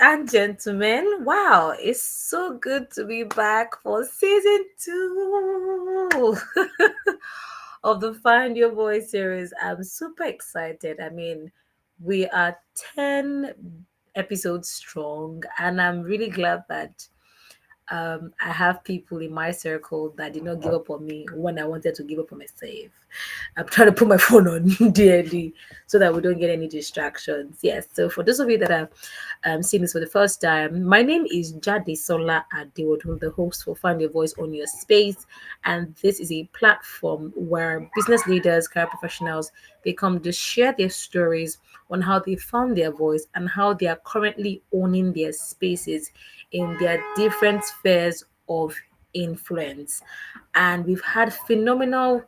and gentlemen, wow, it's so good to be back for season 2 of the Find Your Voice series. I'm super excited. I mean, we are 10 episodes strong, and I'm really glad that I have people in my circle that did not give up on me when I wanted to give up on myself. I'm trying to put my phone on D&D so that we don't get any distractions. Yes. So for those of you that have seeing this for the first time, my name is Jade Sola Adewodun, the host for Find Your Voice on Your Space, and this is a platform where business leaders, career professionals, they come to share their stories on how they found their voice and how they are currently owning their spaces in their different spheres of influence. And we've had phenomenal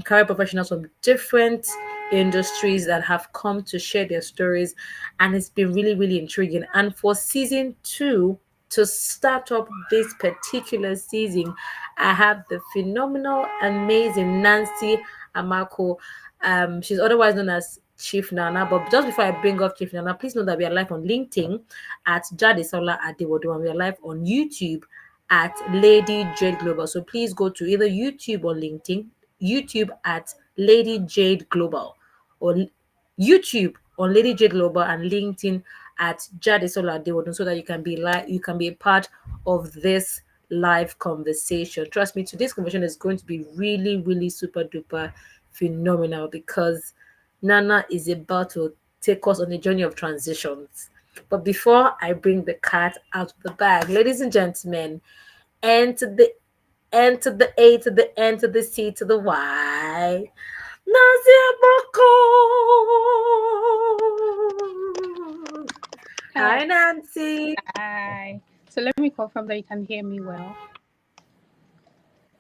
career professionals from different industries that have come to share their stories, and it's been really, really intriguing. And for season 2, to start up this particular season, I have the phenomenal, amazing Nancy Amaku. She's otherwise known as Chief Nana. But just before I bring up Chief Nana, please know that we are live on LinkedIn at Jadesola Adewodo, and we are live on YouTube at Lady Jade Global. So please go to either YouTube or LinkedIn. YouTube at Lady Jade Global, or YouTube on Lady Jade Global, and LinkedIn at Jade Solar Dewodun, so that you can be a part of this live conversation. Trust me, today's conversation is going to be really, really super duper phenomenal because Nana is about to take us on a journey of transitions. But before I bring the cat out of the bag, ladies and gentlemen, and to the N to the A to the N to the C to the Y. Nazia Boko. Hi. Hi, Nancy. Hi. So let me confirm that you can hear me well.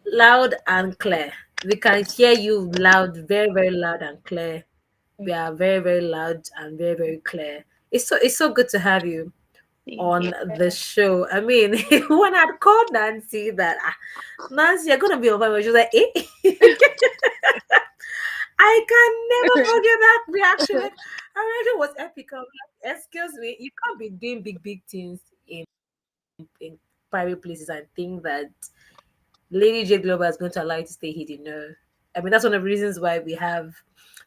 Loud and clear. We can hear you loud, very, very loud and clear. We are very, very loud and very, very clear. It's so good to have you Same on here. the show. I mean, when I'd called Nancy that Nancy, you're gonna be on my, she was like, eh? I can never forget that reaction. Her reaction was epic. I'm like, excuse me, you can't be doing big, big things in private places and think that Lady J Global is going to allow you to stay hidden. No. I mean, that's one of the reasons why we have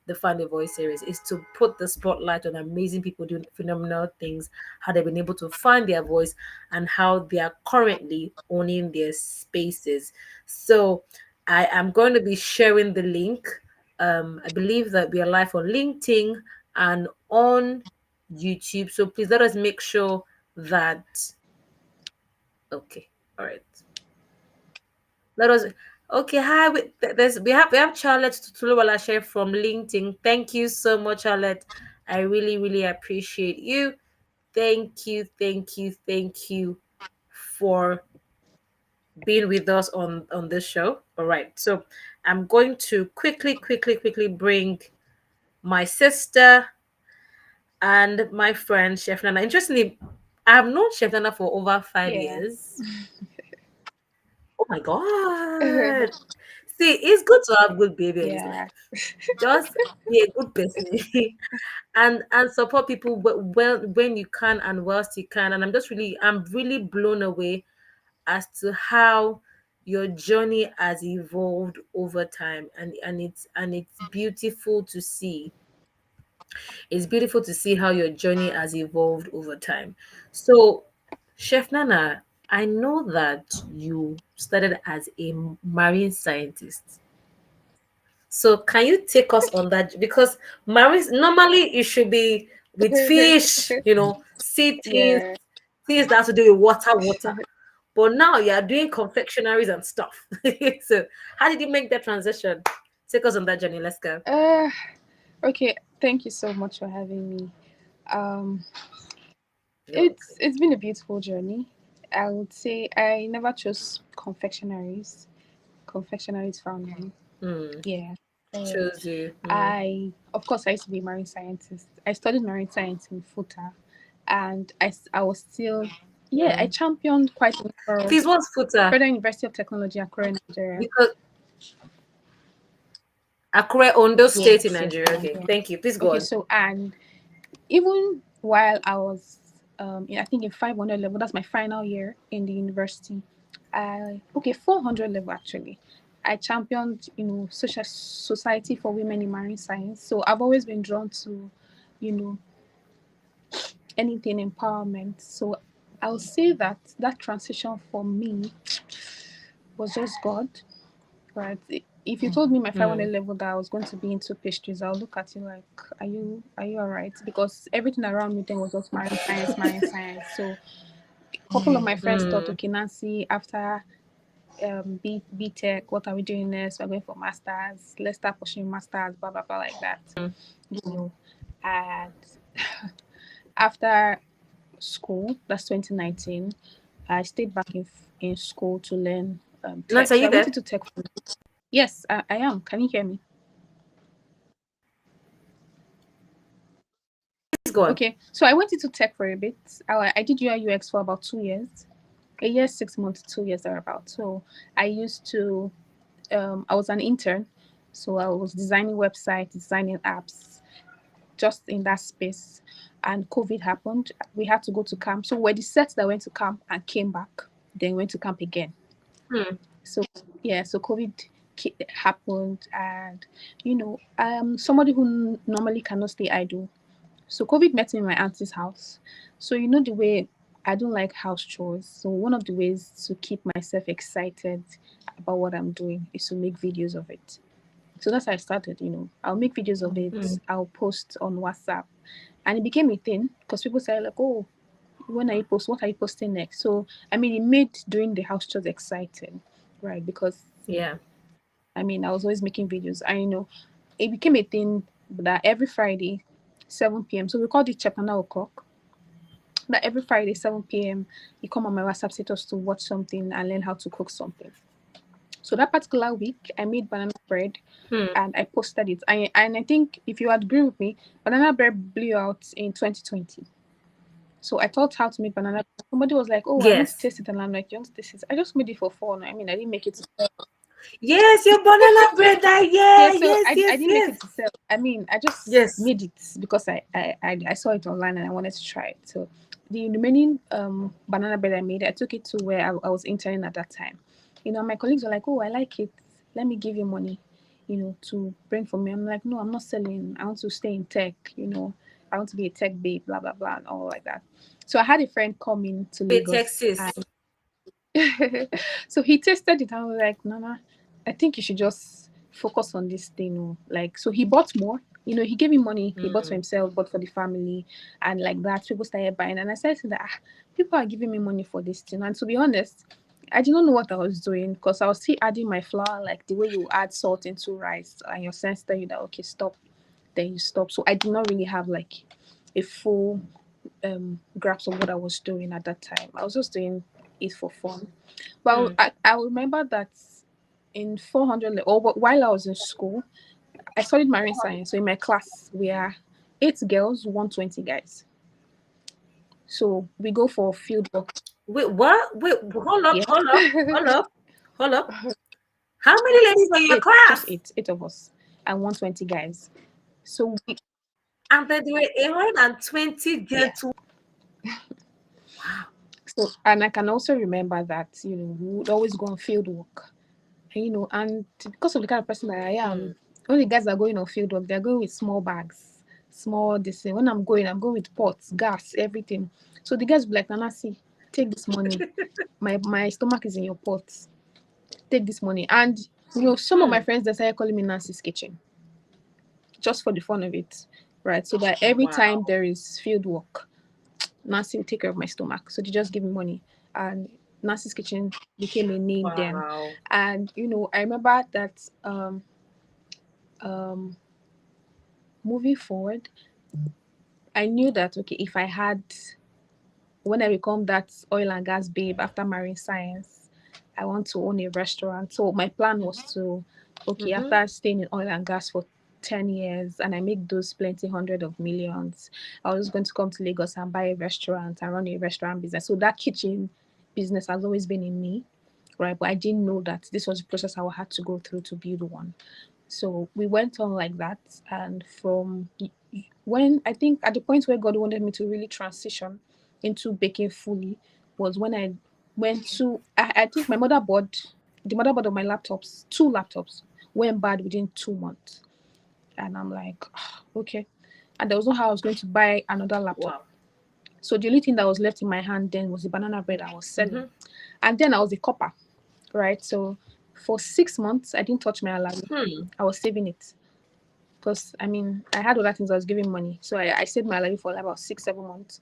the Find a Voice series, is to put the spotlight on amazing people doing phenomenal things, how they've been able to find their voice, and how they are currently owning their spaces. So I am going to be sharing the link. I believe that we are live on LinkedIn and on YouTube. So please let us make sure that, okay, all right. Let us. Okay, hi. We have Charlotte Tuluwalashe from LinkedIn. Thank you so much, Charlotte. I really, really appreciate you. Thank you for being with us on this show. All right, so I'm going to quickly bring my sister and my friend Chef Nana. Interestingly, I have known Chef Nana for over five Yeah. years. Oh my god! See, it's good to have good behavior in this Yeah. life. Just be a good person and support people when you can and whilst you can. And I'm really blown away as to how your journey has evolved over time, and it's beautiful to see. It's beautiful to see how your journey has evolved over time. So, Chef Nana, I know that you started as a marine scientist. So can you take us on that? Because marine, normally it should be with fish, sea things, Yeah. things that have to do with water. But now you are doing confectionaries and stuff. So how did you make that transition? Take us on that journey. Let's go. Uh, okay. Thank you so much for having me. Um, You're it's been a beautiful journey. I would say I never chose confectionaries. Confectionaries found me. welcome. Yeah. So Chose you. of course, I used to be a marine scientist. I studied marine science in Futa, and I was still, yeah, I championed quite a for Please, what's footer? Federal University of Technology, Accra, Nigeria. Because Akure, Ondo State in Yes, yes, Nigeria. yeah, Okay, yeah. thank you. Please go Okay, on. so and even while I was I think in 500 level. That's my final year in the university. 400 level actually. I championed, social society for women in marine science. So I've always been drawn to, you know, anything empowerment. So I'll say that that transition for me was just God, right? If you told me my 500 level that I was going to be into pastries, I'll look at you like, are you all right? Because everything around me then was just marine science, marine science. So a couple of my friends thought, okay, Nancy, after B Tech, what are we doing next? We're going for masters. Let's start pushing masters, blah blah blah, like that. And after school, that's 2019, I stayed back in school to learn Nance, tech. are So you I went there? into tech. Yes, I am. Can you hear me? Please go on. Okay, so I went into tech for a bit. I did UI UX for about 2 years, a year, 6 months, 2 years thereabout. So I used to, I was an intern, so I was designing websites, designing apps, just in that space. And COVID happened. We had to go to camp. So we're the sets that went to camp and came back, then went to camp again. So yeah, so COVID happened, and somebody who normally cannot stay idle. So COVID met me in my auntie's house. So the way I don't like house chores. So one of the ways to keep myself excited about what I'm doing is to make videos of it. So that's how I started. I'll make videos of it. I'll post on WhatsApp, and it became a thing because people say like, "Oh, when are you post? What are you posting next?" So it made doing the house chores exciting, right? Because Yeah. I was always making videos. It became a thing that every Friday, 7 p.m. So we called it Chapana o'clock. That every Friday, 7 p.m., you come on my WhatsApp status to watch something and learn how to cook something. So that particular week, I made banana bread and I posted it. And I think if you agree with me, banana bread blew out in 2020. So I taught how to make banana. Somebody was like, "Oh, I want to Yes. taste it," and I'm like, "You want to taste it?" I just made it for fun. I didn't make it. Yes, your banana bread. Yeah, Yeah. so Yes. I Yes. didn't make it Yes. to sell. I just Yes. made it because I saw it online and I wanted to try it. So the remaining banana bread I made, I took it to where I was interning at that time. My colleagues were like, "Oh, I like it. Let me give you money, to bring for me." I'm like, "No, I'm not selling. I want to stay in tech. I want to be a tech babe, blah blah blah, and all like that." So I had a friend come in to Wait, Lagos, Texas. and so he tested it and I was like, Nana, I think you should just focus on this thing. Like, so he bought more. He gave me money. He bought for himself, bought for the family, and like that, people started buying. And I said to that, people are giving me money for this thing. And to be honest, I did not know what I was doing because I was still adding my flour, like the way you add salt into rice, and your sense tell you that okay, stop, then you stop. So I did not really have like a full grasp of what I was doing at that time. I was just doing it for fun. Well, I remember that in 400, or while I was in school, I studied marine science. So in my class, we are 8 girls, 120 guys. So we go for field work. Wait, what? Wait, hold up, Yeah. hold up, hold up, hold up. How many ladies are in your Eight, just class? eight of us, and 120 guys. So And then there were 120 yeah. get to. Wow. So, and I can also remember that, we would always go on field work. And because of the kind of person that I am, all the guys that are going on field work, they're going with small bags, small this thing. When I'm going with pots, gas, everything. So the guys will be like, Nana, see, take this money. My stomach is in your pots. Take this money. And some of my friends they started calling me Nancy's kitchen. Just for the fun of it. Right. So that every time Wow. there is field work, Nancy will take care of my stomach. So they just give me money. And Nancy's kitchen became a name then. Wow. And I remember that um moving forward, I knew that okay, if I had when I become that oil and gas babe after marine science, I want to own a restaurant. So my plan was to okay, after staying in oil and gas for 10 years and I make those plenty hundred of millions, I was going to come to Lagos and buy a restaurant and run a restaurant business. So that kitchen business has always been in me, right? But I didn't know that this was the process I would have to go through to build one. So we went on like that. And from when I think at the point where God wanted me to really transition, into baking fully was when I went to, I think my motherboard, the motherboard of my laptops, two laptops, went bad within 2 months. And I'm like, "Ah, okay." And there was no how I was going to buy another laptop. Wow. So the only thing that was left in my hand then was the banana bread I was selling. Mm-hmm. And then I was a copper, right? So for 6 months, I didn't touch my alloy. Hmm. I was saving it. Because I mean, I had other things I was giving money. So I saved my alloy for like about 6, 7 months.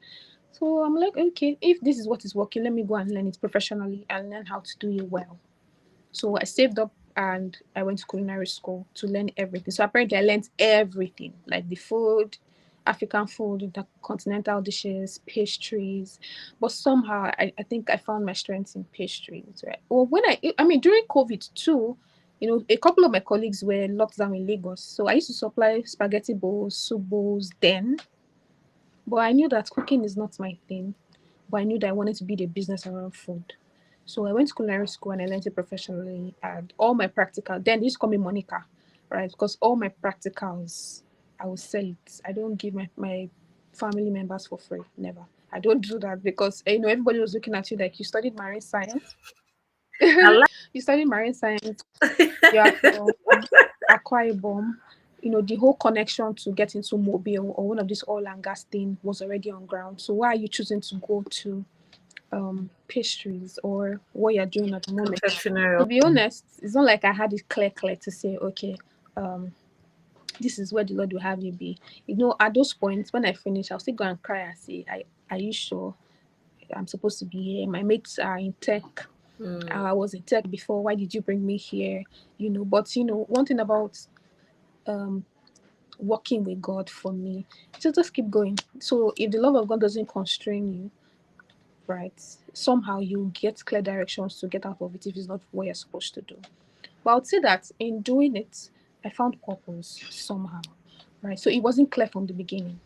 So I'm like, okay, if this is what is working, let me go and learn it professionally and learn how to do it well. So I saved up and I went to culinary school to learn everything. So apparently I learned everything, like the food, African food, the continental dishes, pastries. But somehow I think I found my strength in pastries. Right? Well, I mean during COVID too, a couple of my colleagues were locked down in Lagos. So I used to supply spaghetti bowls, soup bowls then. But I knew that cooking is not my thing. But I knew that I wanted to build a business around food. So I went to culinary school and I learned it professionally. And all my practical, then they used to call me Monica, right? Because all my practicals, I will sell it. I don't give my family members for free. Never. I don't do that because everybody was looking at you like you studied marine science. I like. You studied marine science. You are from Akwa Ibom. The whole connection to get into Mobile or one of these oil and gas thing was already on ground. So why are you choosing to go to pastries or what you're doing at the moment? Confectionery. To be honest, it's not like I had it clear to say, okay, um, this is where the Lord will have you be. At those points when I finish, I'll still go and cry and say, are you sure I'm supposed to be here? My mates are in tech. Hmm. I was in tech before. Why did you bring me here? But one thing about um working with God for me, just keep going. So if the love of God doesn't constrain you, right, somehow you get clear directions to get out of it if it's not what you're supposed to do. But I would say that in doing it, I found purpose somehow, right? So it wasn't clear from the beginning,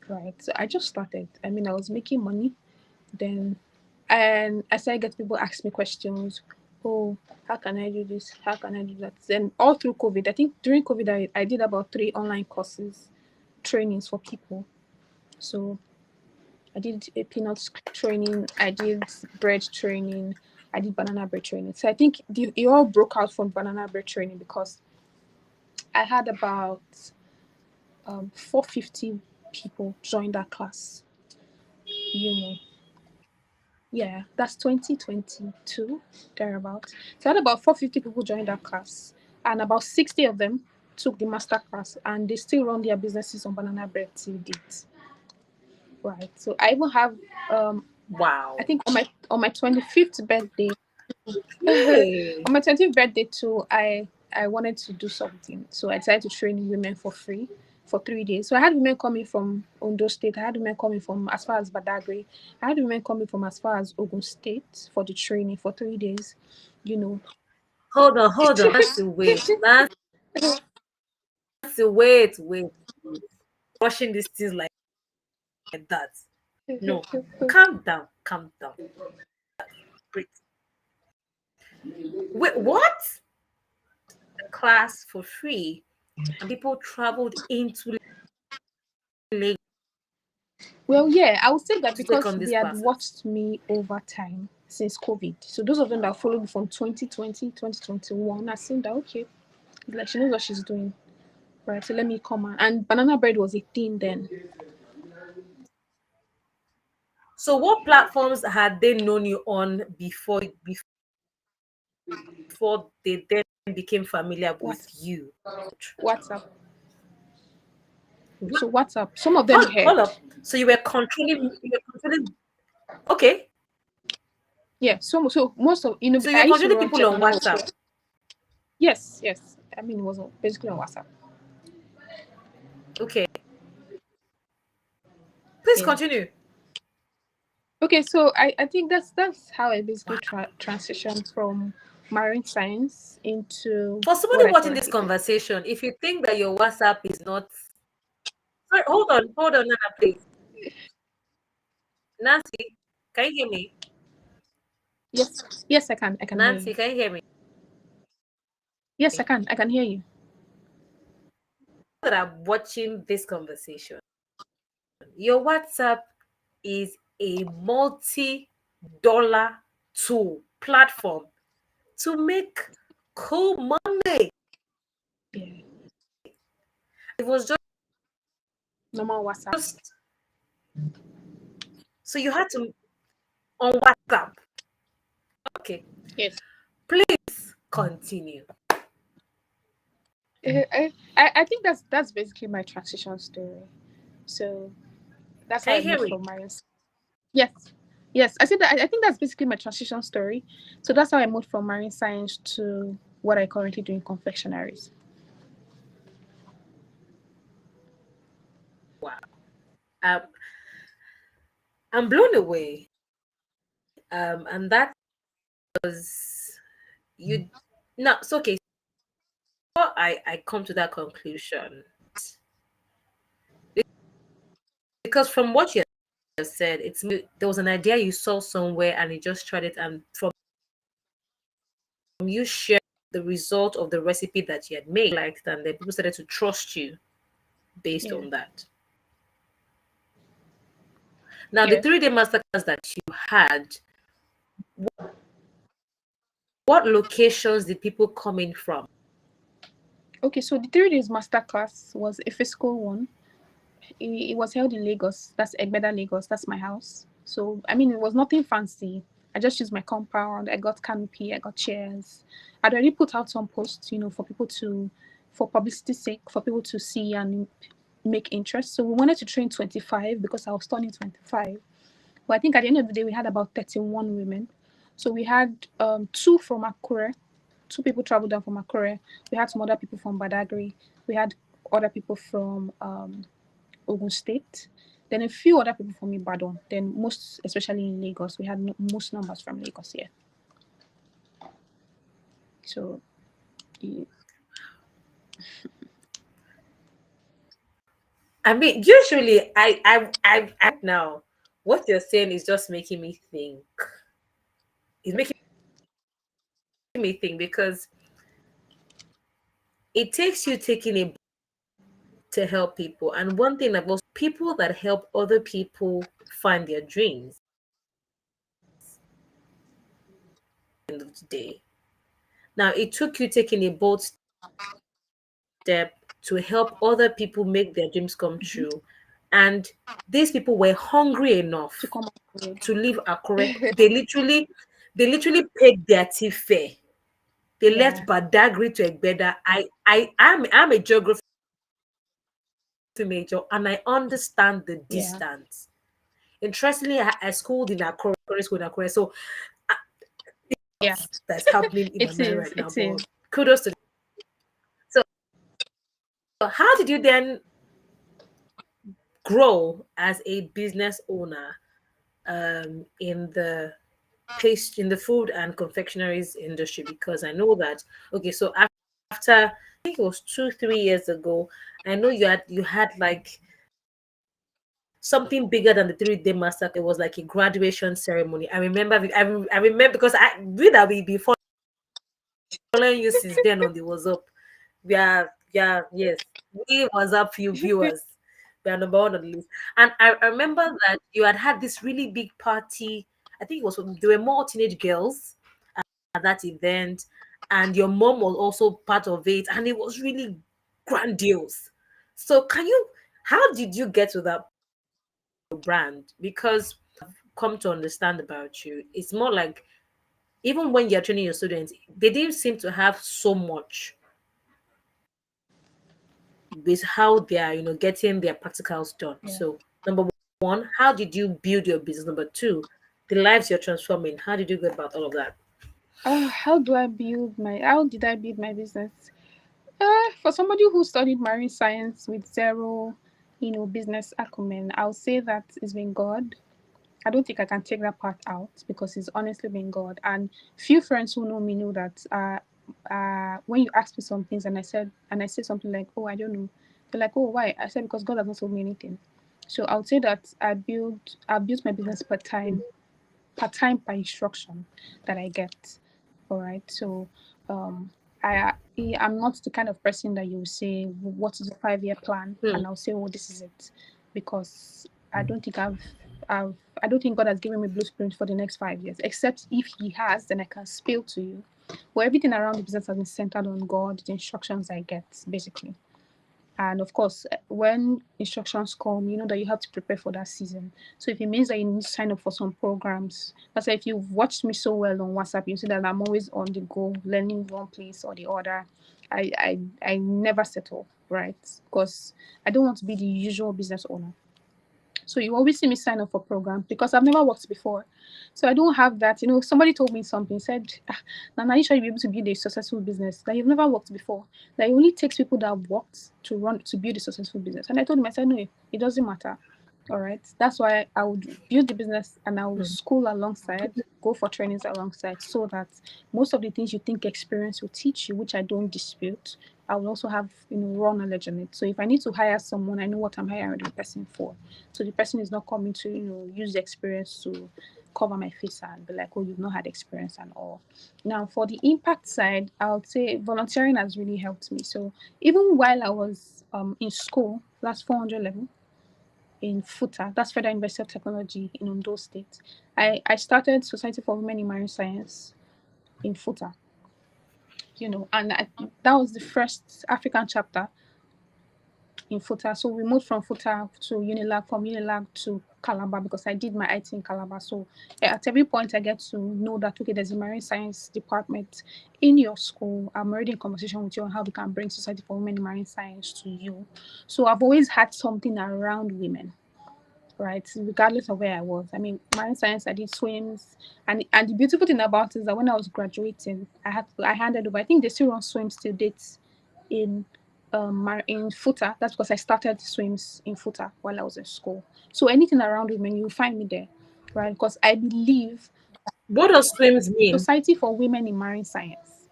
right? So I just started. I mean, I was making money then, and I started getting people ask me questions. Oh, how can I do this? How can I do that? Then all through COVID, I think during COVID, I did about 3 online courses, trainings for people. So I did a peanuts training, I did bread training, I did banana bread training. So I think it all broke out from banana bread training because I had about 450 people join that class. You know, yeah, that's 2022 thereabout. So I had about 450 people join that class, and about 60 of them took the master class, and they still run their businesses on banana bread till date. Right. So I even have I Wow. think on my 25th birthday, Okay. on my 20th birthday too, I wanted to do something. So I decided to train women for free for 3 days. So I had women coming from Ondo State, I had women coming from as far as Badagry, I had women coming from as far as Ogun State for the training for 3 days, you know. Hold on. Hold on. Nancy, wait. Nancy, wait. Rushing these things like that. No. Calm down. Calm down. Breathe. Wait. What? A class for free, and people traveled into Lagos Well, yeah, I would say that to take because on they these had classes. watched me over time since COVID. So those of them that followed me from 2020, 2021, I seen that okay, like she knows what she's doing. Right, so let me come and banana bread was a thing then. So, what platforms had they known you on before they then became familiar What with you? WhatsApp. So WhatsApp. Some of them Hold heard. up. So you were controlling. You were controlling. Okay. Yeah. So most of So you I were used to controlling run people on Techno also. WhatsApp. Yes, yes. I mean it was basically on WhatsApp. Okay. Please Yeah. continue. Okay, so I think that's how I Wow. basically transitioned from marine science into For somebody what I watching this currently do. conversation, if you think that your WhatsApp is not, sorry, hold on, Nana, please. Nancy, can you hear me? Yes, yes, I can hear you. Nancy, can you hear me? Yes, I can hear you. That I'm watching this conversation, your WhatsApp is a multi-dollar tool platform to make cool money. Yeah. It was Normal WhatsApp. just so you had to on WhatsApp. Okay, Yes. please continue. I think that's basically my transition story. So that's how Can I you hear moved me? from marine. Yes, yes. I said that. I think that's basically my transition story. So that's how I moved from marine science to what I currently do in confectionaries. Wow. Um, I'm blown away. And that was you. No, it's okay. So I come to that conclusion because from what you have said, there was an idea you saw somewhere and you just tried it, and from you shared the result of the recipe that you had made, like, and then people started to trust you based Yeah. on that. Now, the Yes. 3-day masterclass that you had, what locations did people come in from? Okay. So the 3 days masterclass was a physical one. It was held in Lagos. That's Egbeda, Lagos. That's my house. So I mean, it was nothing fancy. I just used my compound. I got canopy. I got chairs. I'd already put out some posts, for people to, for publicity's sake, for people to see and make interest. So we wanted to train 25 because I was turning 25. But I think at the end of the day, we had about 31 women. So we had two from Akure. Two people traveled down from Akure. We had some other people from Badagry. We had other people from Ogun State. Then a few other people from Ibadan. Then most, especially in Lagos, we had most numbers from Lagos here. So, yeah. I mean, usually I now what you're saying is just making me think. It's making me think because it takes you taking a to help people. And one thing about people that help other people find their dreams at the end of the day. Now, it took you taking a bold step to help other people make their dreams come Mhm. true. And these people were hungry To enough come up with. to leave Akure. They literally paid their tea fare. They Yeah, left Badagry to Egbeda. I'm a geography major and I understand the yeah, distance. Interestingly, I schooled in Akure, school in Akure, so yeah. that's happening in my It mind is. right now. It But is. kudos to. So, how did you then grow as a business owner in the in the food and confectionaries industry? Because I know that okay, so after I think it was 2 3 years ago, I know you had like something bigger than the 3-day master. It was like a graduation ceremony. I remember because we be following you since then on the WhatsApp. We are yes, we WhatsApp few viewers. We are number one on the list. And I remember that you had this really big party. I think it was there were more teenage girls at that event, and your mom was also part of it, and it was really grandiose. So can you how did you get to that brand? Because come to understand about you, it's more like even when you're training your students, they didn't seem to have so much with how they are, getting their practicals done. Yeah. So, number one, how did you build your business? Number two, the lives you're transforming. How did you go about all of that? How did I build my business? For somebody who studied marine science with zero, business acumen, I'll say that it's been God. I don't think I can take that part out because it's honestly been God. And few friends who know me know that when you ask me some things and I say something like, oh, I don't know, they're like, oh, why? I said because God has not told me anything. So I would say that I built my business part time by instruction that I get. All right. So um I'm not the kind of person that you will say what is a 5-year plan Hmm. and I'll say, oh, this is it, because I don't think I've I don't think God has given me blueprint for the next 5 years. Except if He has, then I can spill to you. But everything around the business has been centered on God, the instructions I get, basically. And of course, when instructions come, you know that you have to prepare for that season. So if it means that you need to sign up for some programs, that's why if you've watched me so well on WhatsApp, you see that I'm always on the go, learning one place or the other. I never settle, right? Because I don't want to be the usual business owner. So you always see me sign up for programs because I've never worked before. So I don't have that. You know, somebody told me something, said, Nana, you sure you'll be able to build a successful business that you've never worked before? That it only takes people that have worked to build a successful business. And I told him, I said, no, it doesn't matter. All right. That's why I would build the business and I will school alongside, go for trainings alongside, so that most of the things you think experience will teach you, which I don't dispute, I will also have, raw knowledge on it. So if I need to hire someone, I know what I'm hiring the person for. So the person is not coming to, use the experience to cover my face and be like, oh, you've not had experience and all. Now, for the impact side, I would say volunteering has really helped me. So even while I was in school, that's 400 level in FUTA, that's Federal University of Technology in Ondo State, I started Society for Women in Marine Science in FUTA, and that was the first African chapter in FUTA. So we moved from FUTA to Unilag, from Unilag to Calabar, because I did my IT in Calabar. So at every point I get to know that, okay, there's a marine science department in your school. I'm already in conversation with you on how we can bring Society for Women in Marine Science to you. So I've always had something around women, right? Regardless of where I was. I mean, marine science, I did swims, and the beautiful thing about it is that when I was graduating, I handed over. I think they still run swims till dates in in FUTA. That's because I started swims in FUTA while I was in school. So anything around women, you'll find me there, right? Because I believe What does swims mean? Society for Women in Marine Science.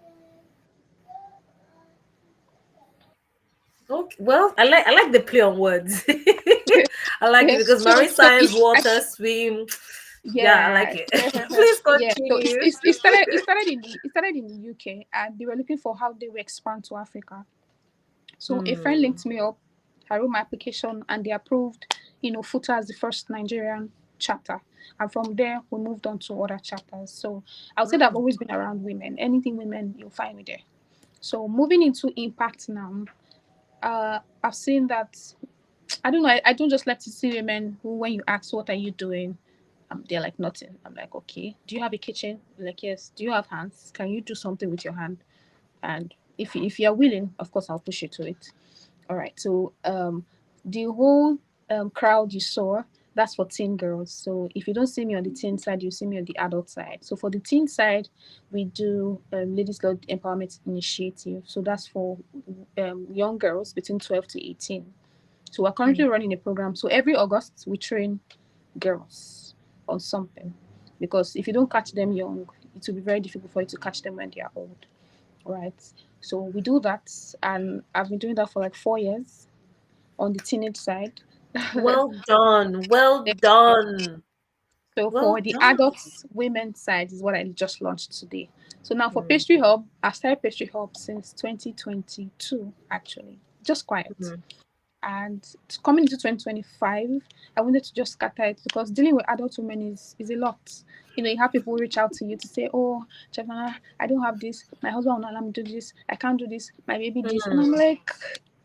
Okay, well, I like the play on words. I like it because so marine so science, it's water, swim. Yeah, I like yeah. it. Please Yeah, so continue. it started in the UK, and they were looking for how they would expand to Africa. So a friend Hmm. linked me up. I wrote my application and they approved, FUTA as the first Nigerian chapter. And from there, we moved on to other chapters. So I would say that I've always been around women. Anything women, you'll find me there. So moving into impact now, I've seen that, I don't know, I don't just like to see women who, when you ask, what are you doing? They're like, nothing. I'm like, okay. Do you have a kitchen? Like, yes. Do you have hands? Can you do something with your hand? And if you're willing, of course, I'll push you to it. All right. So the whole crowd you saw, that's for teen girls. So if you don't see me on the teen side, you see me on the adult side. So for the teen side, we do Ladies Led Empowerment Initiative. So that's for young girls between 12 to 18. So we're currently running a program. So every August, we train girls on something. Because if you don't catch them young, it will be very difficult for you to catch them when they are old. Right. So we do that. And I've been doing that for like 4 years on the teenage side. Well done. Well Thank you. done. So for Well the done. adults women's side is what I just launched today. So now for Mm, Pastry Hub, I started Pastry Hub since 2022 actually. Just quiet. mhm. And coming into 2025, I wanted to just scatter it because dealing with adult women is a lot. You have people reach out to you to say, oh, Chavana, I don't have this. My husband will not allow me to do this. I can't do this. My baby this. And I'm like,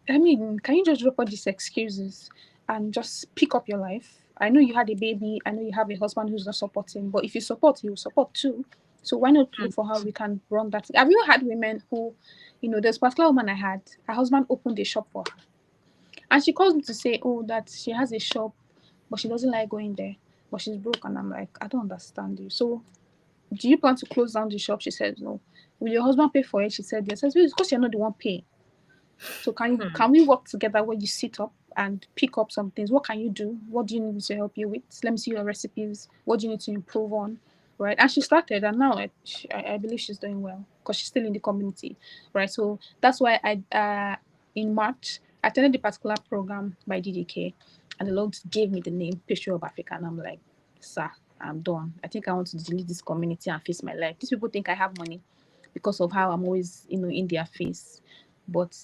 I mean, can you just drop all these excuses and just pick up your life? I know you had a baby. I know you have a husband who's not supporting. But if you support, he will support too. So why not look for how we can run that? Have you had women who, there's a particular woman I had, her husband opened a shop for her. And she calls me to say, oh, that she has a shop, but she doesn't like going there. But she's broke. And I'm like, I don't understand you. So do you plan to close down the shop? She said, no. Will your husband pay for it? She said, yes. I said, it's because you're not the one paying. So can we work together where you sit up and pick up some things? What can you do? What do you need me to help you with? Let me see your recipes. What do you need to improve on? Right. And she started, and now I believe she's doing well because she's still in the community. Right. So that's why in March I attended the particular program by DDK, and the Lord gave me the name Pastry Hub Africa. And I'm like, sir, I'm done. I think I want to delete this community and face my life. These people think I have money because of how I'm always, in their face. But,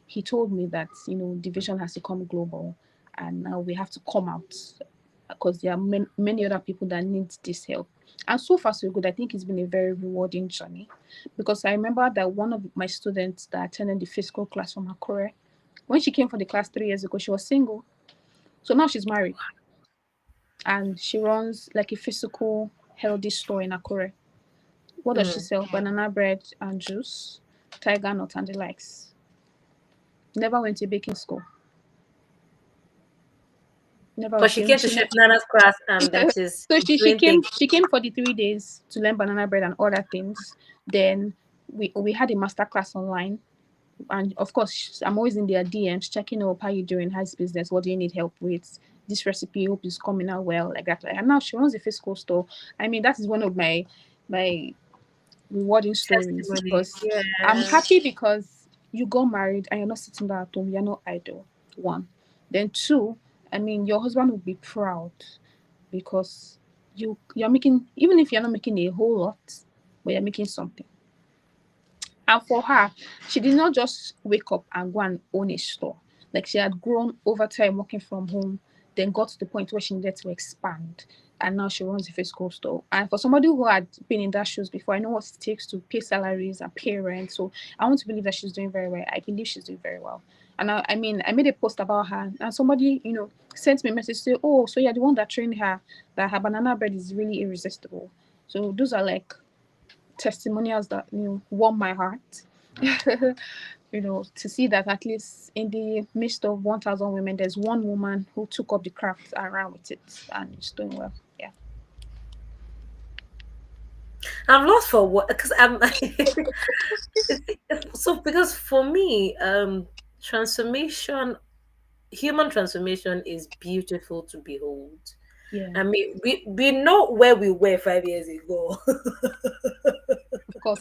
he told me that, the vision has to come global and now we have to come out. because there are many other people that need this help. And so far, so good. I think it's been a very rewarding journey because I remember that one of my students that attended the physical class from Akure, when she came for the class 3 years ago, she was single. So now she's married and she runs like a physical healthy store in Akure. What does she Mm. sell? Banana bread and juice, tiger nut and the likes. Never went to baking school. Never. But she came to She Chef Nana's class and then she's so she doing came things. for the 3 days to learn banana bread and other things. Then we had a master class online, and of course I'm always in their DMs checking up how you doing, how's business, what do you need help with, this recipe hope is coming out well, like that. Like, and now she runs a physical store. I mean, that is one of my rewarding stories Testimony. because I'm Yeah. happy because you got married and you're not sitting there at home, you're not idle. One. Then two, I mean your husband will be proud because you're making, even if you're not making a whole lot, but you're making something. And for her, she did not just wake up and go and own a store. Like she had grown over time working from home, then got to the point where she needed to expand. And now she runs a physical store. And for somebody who had been in that shoes before, I know what it takes to pay salaries and pay rent. So I want to believe that she's doing very well. I believe she's doing very well. And I mean, I made a post about her, and somebody, sent me a message say, "Oh, so you're the one that trained her, that her banana bread is really irresistible." So those are like testimonials that warm my heart. To see that at least in the midst of 1,000 women, there's one woman who took up the craft and ran with it and is doing well. Yeah. I'm lost for what because I'm so because for me, transformation, human transformation is beautiful to behold. Yeah. I mean, we know where we were 5 years ago, Of course.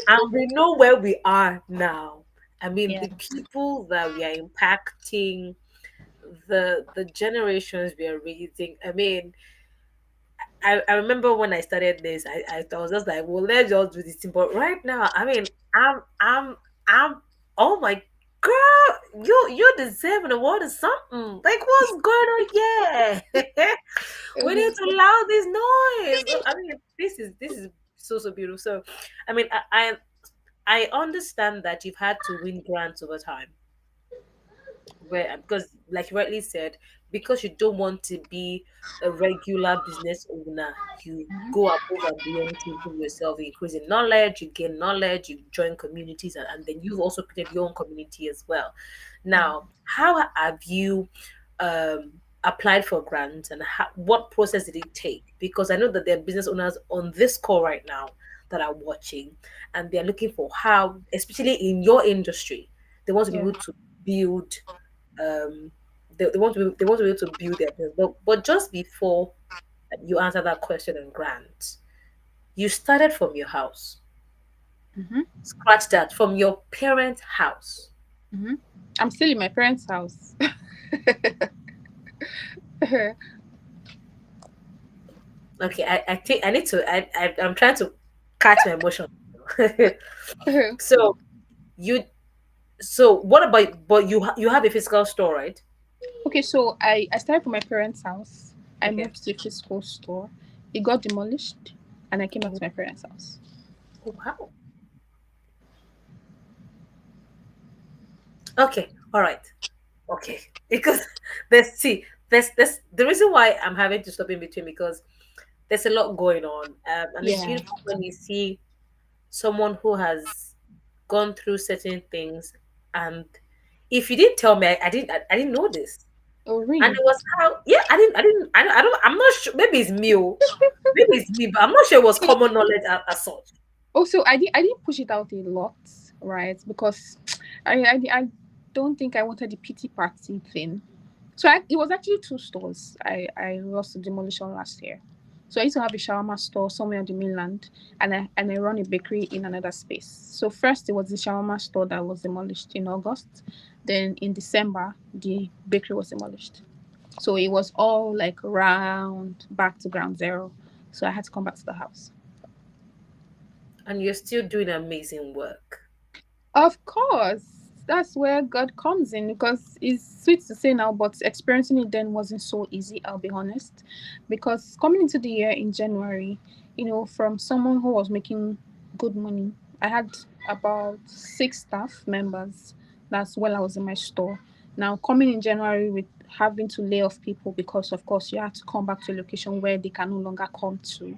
and we know where we are now. I mean, Yeah. the people that we are impacting, the generations we are raising. I mean, I remember when I started this, I was just like, well, let's just do this thing. But right now, I mean, I'm oh my girl, you deserve an award or something. Like what's going on here? We need to allow this noise. So, I mean, this is so beautiful. So I mean I understand that you've had to win grants over time where because like you rightly said, because you don't want to be a regular business owner, you go above and beyond to improve yourself, you increase in knowledge, you gain knowledge, you join communities, and then you've also created your own community as well. Yeah. Now, how have you applied for grants and what process did it take? Because I know that there are business owners on this call right now that are watching and they're looking for how, especially in your industry, they want to be Yeah. able to build um they want to be able to build their business. But just before you answer that question on grant, you started from your house. Mm-hmm. Scratch that from your parents' house. Mm-hmm. I'm still in my parents' house. Okay, I think I need to I'm trying to catch my emotion. So you so what about but you have a physical store, right? Okay, so I started from my parents' house. I Okay. moved to a physical store. It got demolished, and I came back Oh, to my parents' house. wow. Okay, all right. Okay. Because there's the reason why I'm having to stop in between because there's a lot going on. And it's Yeah. beautiful when you see someone who has gone through certain things. And if you didn't tell me, I didn't know this. Oh, And really? it was how, yeah, I don't, I'm not sure. Maybe it's me, maybe it's me, but I'm not sure it was common knowledge as such. Also, I didn't push it out a lot, right? Because I don't think I wanted the pity party thing. So it was actually two stores I lost to demolition last year. So I used to have a shawarma store somewhere on the mainland, and I run a bakery in another space. So first it was the shawarma store that was demolished in August. Then in December the bakery was demolished. So it was all like round back to ground zero. So I had to come back to the house. And you're still doing amazing work. Of course. that's where God comes in, because it's sweet to say now, but experiencing it then wasn't so easy, I'll be honest. Because coming into the year in January, from someone who was making good money, I had about 6 staff members. That's while I was in my store. Now coming in January with having to lay off people because of course you have to come back to a location where they can no longer come to,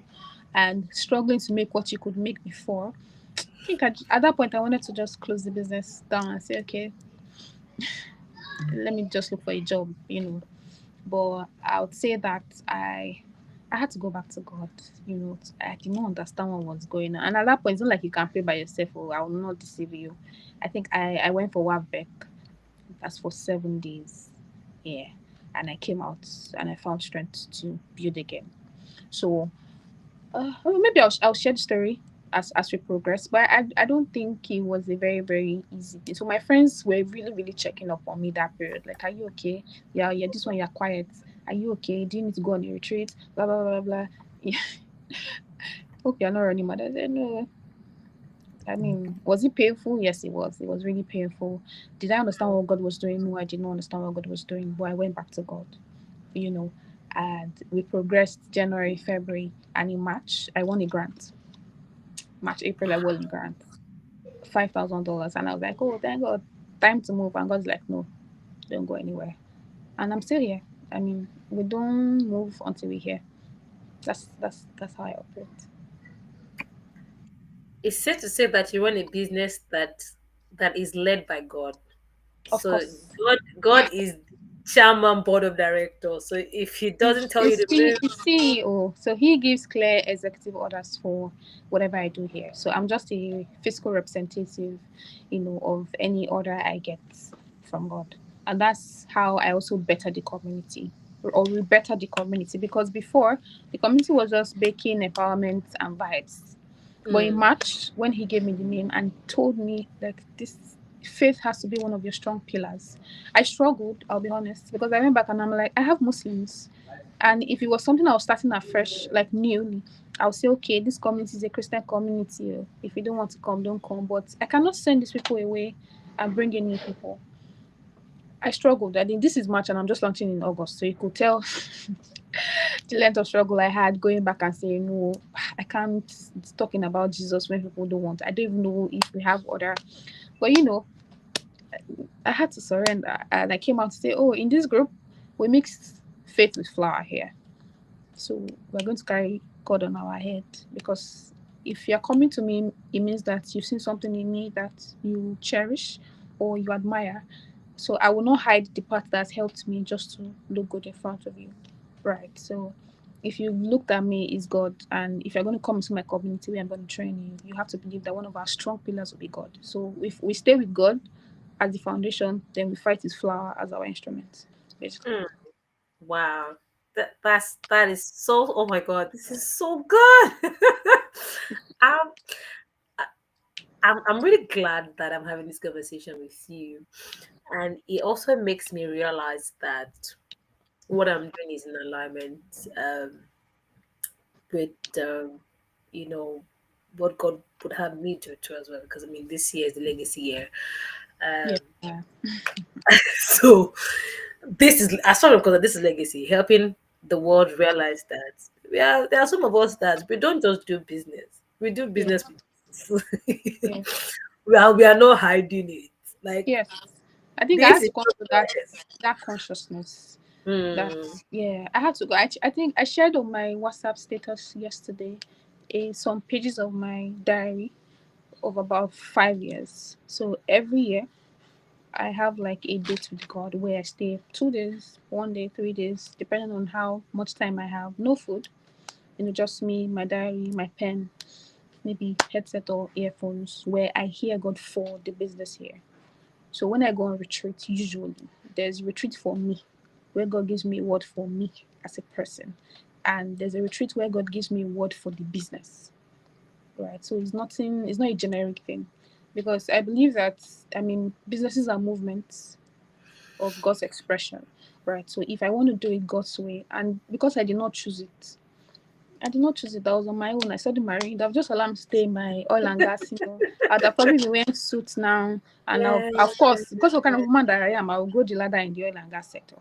and struggling to make what you could make before. I think at that point I wanted to just close the business down and say, okay, let me just look for a job. But I would say that I had to go back to God. I did not understand what was going on, and at that point, it's not like you can pray by yourself. Or I will not deceive you. I think I went for Wabek. That's for 7 days. Yeah, and I came out and I found strength to build again. So well, maybe I'll share the story as we progress. But I don't think it was a very very easy thing. So my friends were really really checking up on me that period. Like, are you okay? Yeah. This one you're quiet. Are you okay? Do you need to go on a retreat? Blah blah blah blah. Yeah. Hope you're not running mad. I said no. I mean, was it painful? Yes, it was. It was really painful. Did I understand what God was doing? No, I did not understand what God was doing. But I went back to God. You know, and we progressed January, February, and in March I won a grant. March, April, I won a grant, $5,000, and I was like, "Oh, thank God, time to move." And God's like, "No, don't go anywhere," and I'm still here. I mean, we don't move until we're here. That's how I operate. It's safe to say that you run a business that is led by God. Of So course, God is the chairman board of directors. So if he doesn't tell you to move, it's CEO, so he gives clear executive orders for whatever I do here. So I'm just a fiscal representative, of any order I get from God, and that's how I also better the community, or we better the community, because before the community was just baking empowerment and vibes. But in mm, March, when he gave me the name and told me like this, faith has to be one of your strong pillars, I struggled, I'll be honest, because I went back and I'm like, I have Muslims. And if it was something I was starting afresh, like newly, I'll say, okay, this community is a Christian community. If you don't want to come, don't come. But I cannot send these people away and bring in new people. I struggled. I think this is March and I'm just launching in August. So you could tell the length of struggle I had going back and saying, no, I can't talking about Jesus when people don't want. I don't even know if we have other. But I had to surrender. And I came out to say, oh, in this group, we mix faith with flour here. So we're going to carry God on our head, because if you're coming to me, it means that you've seen something in me that you cherish or you admire. So I will not hide the part that's helped me just to look good in front of you. Right. So if you looked at me is God, and if you're going to come into my community where I'm going to train you, you have to believe that one of our strong pillars will be God. So if we stay with God as the foundation, then we fight his flower as our instrument, basically. mm, wow, that is so. Oh my God, this is so good. I'm I'm really glad that I'm having this conversation with you, and it also makes me realize that what I'm doing is in alignment with you know what God would have me do too as well. Because I mean, this year is the legacy year. Yeah. Um, so this is, as far as I'm concerned, this is legacy, helping the world realize that there are some of us that we don't just do business, we do Yeah. business with Yeah. we are not hiding it. Like Yes. I think I this had is to come to that consciousness. That mm, yeah, I had to go. I think I shared on my WhatsApp status yesterday some pages of my diary of about 5 years. So every year I have like a date with God where I stay 2 days, 1 day, 3 days, depending on how much time I have. No food, just me, my diary, my pen, maybe headset or earphones, where I hear God for the business here. So when I go on retreat, usually there's retreat for me, where God gives me a word for me as a person. And there's a retreat where God gives me a word for the business. Right. So it's not a generic thing. Because I believe that, I mean, businesses are movements of God's expression. Right. So if I want to do it God's way, and because I did not choose it, I did not choose it. I was on my own. I saw the marine. They've just allowed me to stay in my oil and gas. I'd have probably been wearing suits now. And now, Yeah. of course, because of the kind of woman that I am, I will go the ladder in the oil and gas sector.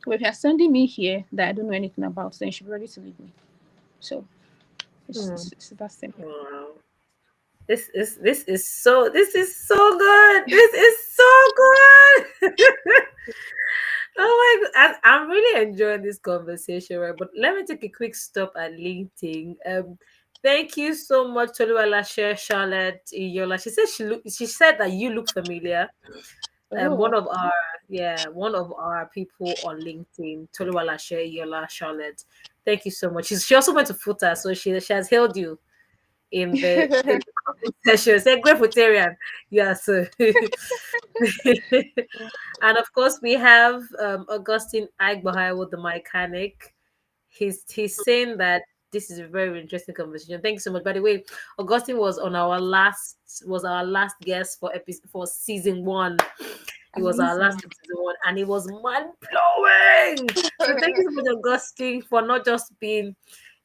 But if you're sending me here that I don't know anything about, then you should be ready to leave me. So Hmm. it's that simple. Wow. This is so good. This is so good. Oh my god, I'm really enjoying this conversation, right? But let me take a quick stop at LinkedIn. Thank you so much, Toluwalashe Charlotte Iyola. She said that you look familiar. One Oh, of our one of our people on LinkedIn, Toluwalashe Iyola Charlotte. Thank you so much. She also went to Futa, so she has hailed you in the comment section. Say great Futarian. Yeah, so and of course we have Augustine Agbahai with the mechanic. He's saying that this is a very interesting conversation. Thank you so much. By the way, Augustine was our last guest for season one. He was our amazing. last in season one, and it was mind blowing. So thank you so much, Augustine, for not just being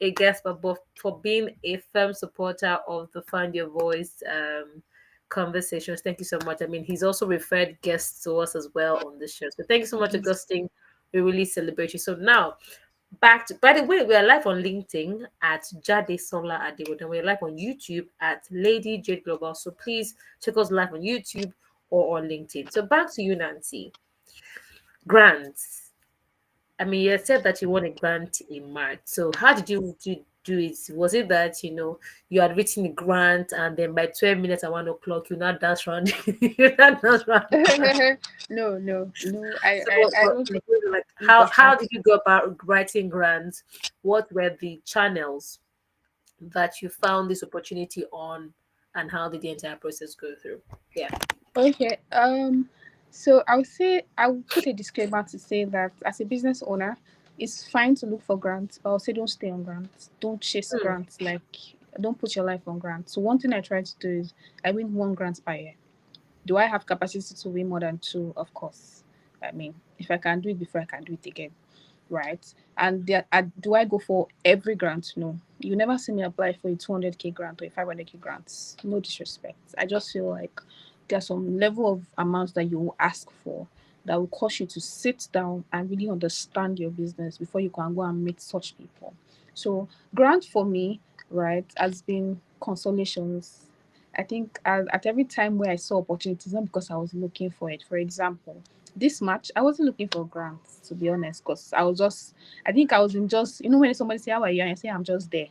a guest, but for being a firm supporter of the Find Your Voice conversations. Thank you so much. I mean, he's also referred guests to us as well on this show. So thank you so much, Augustine. We really celebrate you. So now back to, by the way, we are live on LinkedIn at Jade Sola Adewood, and we're live on YouTube at Lady Jade Global. So please check us live on YouTube or on LinkedIn. So back to you, Nancy. Grants. I mean, you said that you won a grant in March. So how did you do it? Was it that you had written the grant and then by 12 minutes at 1 o'clock you now dance around you now dance around the grant? No. I, So I, I don't think like it was how that. did you go about writing grants? What were the channels that you found this opportunity on, and how did the entire process go through? Yeah. Okay. So I would say I will put a disclaimer to say that as a business owner, it's fine to look for grants, but I'll say don't stay on grants. Don't chase Hmm. grants. Like don't put your life on grants. So one thing I try to do is I win one grant per year. Do I have capacity to win more than two? Of course. I mean, if I can do it before, I can do it again, right? And do I go for every grant? No. You never see me apply for a 200K grant or a 500K grant. No disrespect. I just feel like there's some level of amounts that you will ask for that will cause you to sit down and really understand your business before you can go and meet such people. So grant for me, right, has been consolations. I think at every time where I saw opportunities, not because I was looking for it. For example, this March, I wasn't looking for grants, to be honest, because I think I was in just, when somebody say, how are you? And I say, I'm just there.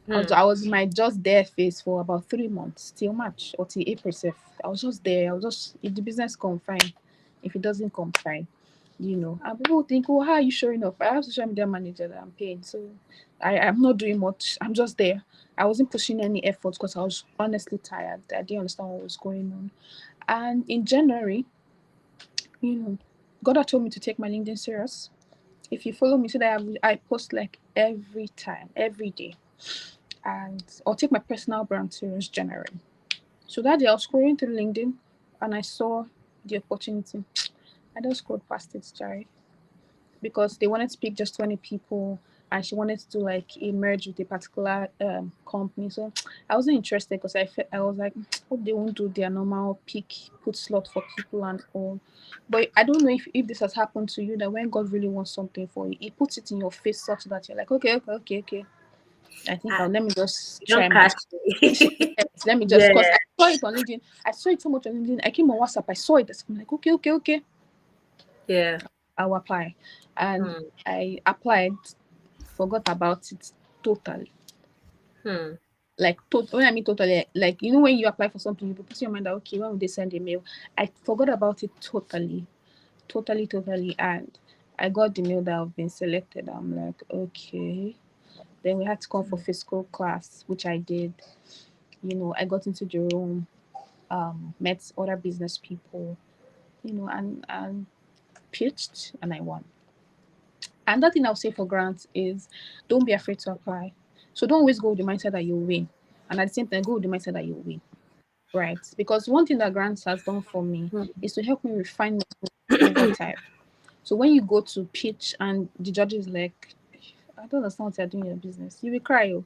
Hmm. I was in my just there phase for about 3 months, till March or till April. Sef. I was just there. I was just, if the business come, fine. If it doesn't come, fine. And people think, oh, how are you showing off? I have a social media manager that I'm paying. So I'm not doing much. I'm just there. I wasn't pushing any effort because I was honestly tired. I didn't understand what was going on. And in January, you know, God had told me to take my LinkedIn serious. If you follow me, see that I post like every time, every day. And I'll take my personal brand serious January. So that day I was scrolling through LinkedIn and I saw the opportunity. I just scrolled past it, Jerry, because they wanted to pick just 20 people and she wanted to like a merge with a particular company. So I wasn't interested because I was like, hope they won't do their normal pick, put slot for people and all. But I don't know if this has happened to you that when God really wants something for you, He puts it in your face such that you're like, okay. I think Ah, let me just you try don't my catch me. yes, let me just Yeah. because I saw it on LinkedIn. I saw it so much on LinkedIn. I came on WhatsApp. I saw it. I'm like, okay. Yeah. I'll apply, and Hmm. I applied. Forgot about it totally. Hmm. Like when I mean totally, like when you apply for something, you put in your mind that okay, when will they send a mail? I forgot about it totally, and I got the mail that I've been selected. I'm like, okay. Then we had to come for physical class, which I did. I got into the room, met other business people, and pitched, and I won. Another thing I'll say for grants is don't be afraid to apply. So don't always go with the mindset that you'll win. And at the same time, go with the mindset that you'll win. Right? Because one thing that grants has done for me Hmm. is to help me refine my over time. So when you go to pitch and the judge is like, I don't understand what you're doing in your business. You will cry. Oh.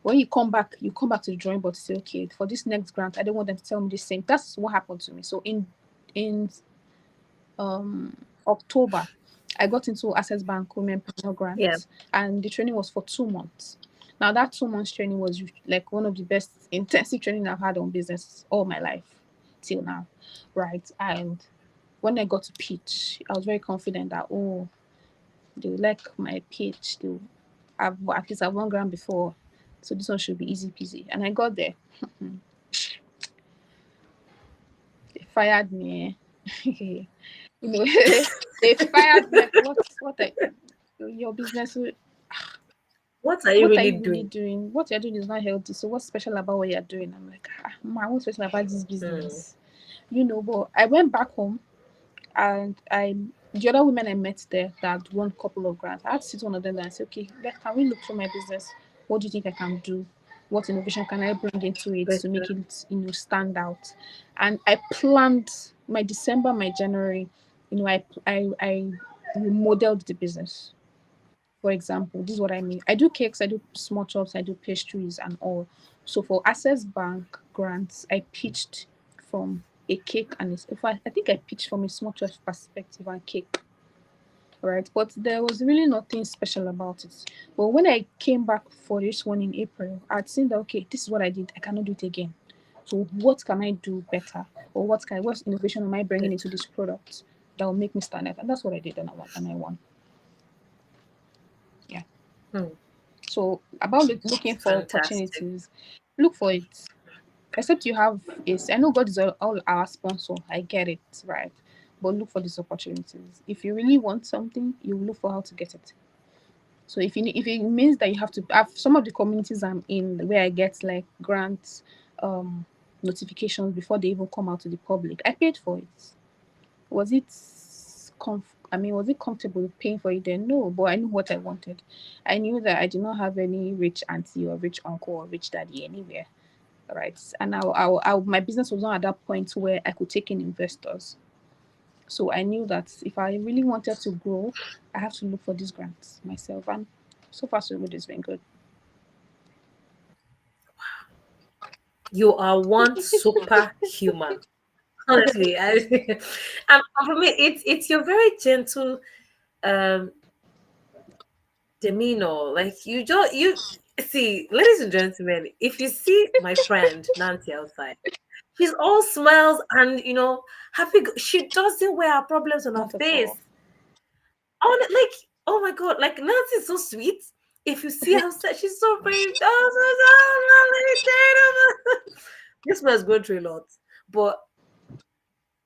When you come back to the drawing board to say, okay, for this next grant, I don't want them to tell me the same. That's what happened to me. So in um October, I got into Access Bank Women Personal Yeah. Grant, and the training was for 2 months. Now that 2 months training was like one of the best intensive training I've had on business all my life till now, right? And when I got to pitch, I was very confident that they will like my pitch. At least I've won grant before, so this one should be easy peasy. And I got there. They fired me. You know, they fired me. Like, your business? What are you What are really you really doing? doing? What you're doing is not healthy. So what's special about what you're doing? I'm like, ma, what's special about this Hmm. business? But I went back home, and the other women I met there that won a couple of grants, I had to sit one of them and say, okay, can we look for my business? What do you think I can do? What innovation can I bring into it to make Better. it, stand out? And I planned my December, my January, I modeled the business. For example, this is what I mean. I do cakes, I do small chops, I do pastries and all. So for Access Bank grants, I pitched from a cake and I think I pitched from a small chops perspective and cake, right? But there was really nothing special about it. But when I came back for this one in April, I'd seen that okay, this is what I did. I cannot do it again. So what can I do better, or what innovation am I bringing into Better. this product that will make me stand out? And that's what I did, and I won. Yeah. Hmm. So about looking for Fantastic. opportunities, look for it. Except you have is I know God is all our sponsor. I get it, right? But look for these opportunities. If you really want something, you look for how to get it. So if it means that you have to have some of the communities I'm in where I get like grants, notifications before they even come out to the public, I paid for it. Was it was it comfortable paying for it then? No, but I knew what I wanted. I knew that I did not have any rich auntie or rich uncle or rich daddy anywhere, right? And my business was not at that point where I could take in investors. So I knew that if I really wanted to grow, I have to look for these grants myself. And so far, so good. It's been good. You are one superhuman. Honestly, and for me, it's your very gentle um demeanor. Like you see, ladies and gentlemen, if you see my friend Nancy outside, she's all smiles and happy. She doesn't wear her problems on her Not at face. all. Like, oh my god, like Nancy is so sweet. If you see her outside, she's so brave. Oh, so, so, this man's going through a lot, but